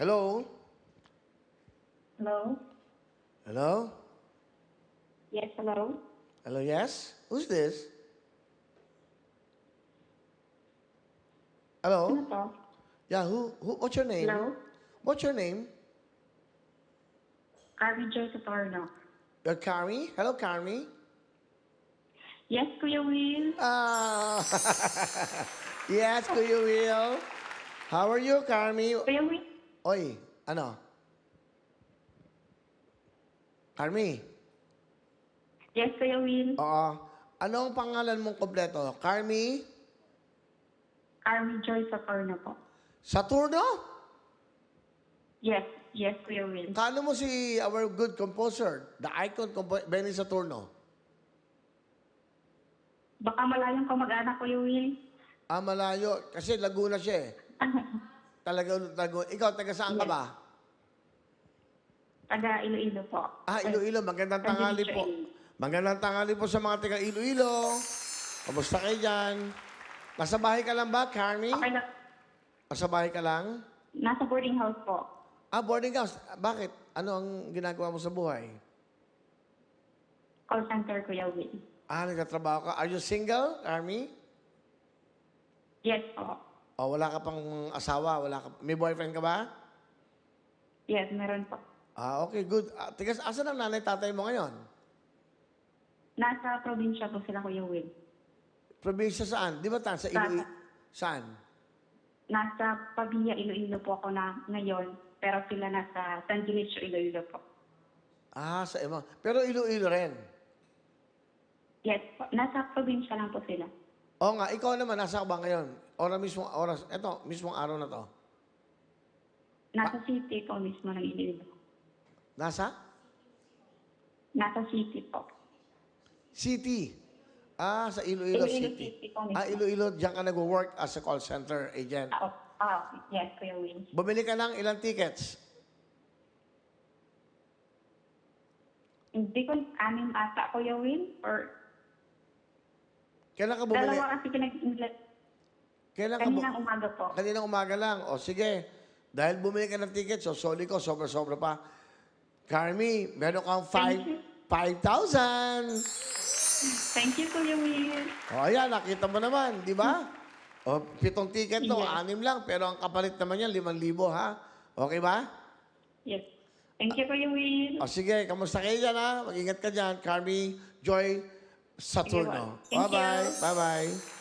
Hello? Hello? Hello? Yes, hello? Hello, yes? Who's this? Ano Hello? to? Yeah, what's your name? Hello? What's your name? Carmen Joy Satorno. You're Carmi? Hello, Carmi? Yes, Kuya Will. Ah, yes, Kuya Will. How are you, Carmi? Kuya Will? Oy, ano? Carmi? Yes, Kuya Will. Oo. Ano ang pangalan mong kompleto? Carmi? Carmen Joy Satorno po. Saturno? Yes, yes, Kuya Will. Kano mo si our good composer, the icon Benny Saturno? Baka malayong kamag-anak, Kuya Will. Ah, malayo. Kasi Laguna siya eh. Talaga, Laguna. Ikaw, taga saan ka Yes. ba? Taga Iloilo po. Ah, Iloilo. Magandang San tanghali Dionisio, po. Iloilo. Magandang tanghali po sa mga taga Iloilo. Kamusta kayo dyan? Nasa bahay ka lang ba, Carmi? Okay lang. Nasa bahay ka lang? Nasa boarding house po. Ah, boarding house. Bakit? Ano ang ginagawa mo sa buhay? Call center, Kuya Will. Ah, nagtatrabaho ka. Are you single, Carmi? Yes po. O, wala ka pang asawa? May boyfriend ka ba? Yes, meron po. Ah, okay, good. Tigas, asan ang nanay tatay mo ngayon? Nasa probinsya po sila, Kuya Will. Probinsya saan? Di ba sa Iloilo? Saan? Nasa Pabilla, Iloilo po ako na ngayon. Pero sila nasa San Dionisio, Iloilo po. Ah, sa Emang. Pero Iloilo rin. Yes po. Nasa probinsya lang po sila. Oo nga, ikaw naman, nasa ka ba ngayon? Mismong araw na to. Nasa city po mismo ng Iloilo. Nasa? Nasa city po. City. Ah, sa Iloilo Iloilo City. City po mismo. Ah, Iloilo, diyan ka nag-work as a call center agent. Yes, Kuya Will. Bumili ka ng ilang tickets? Hindi ko anim ata, Kuya Will. Or Kailan ka bumili? dalawa kasi pinag-inglet. Kailan ka Kaninang umaga po. Kaninang umaga lang. O sige, dahil bumili ka ng tickets, so soli ko, sobra-sobra pa. Carmi, meron kang Thank you. 5,000. Thank you, Kuya Will. O ayan, nakita mo naman, di ba? O, 7 ticket to, Yes. 6 lang. Pero ang kapalit naman yan, 5,000 ha? Okay ba? Yes. Thank you, Kuya Will. O sige, kamusta kayo dyan ha? Mag-ingat ka dyan. Carmi, Joy, Saturno. Thank you. Bye-bye. Bye-bye.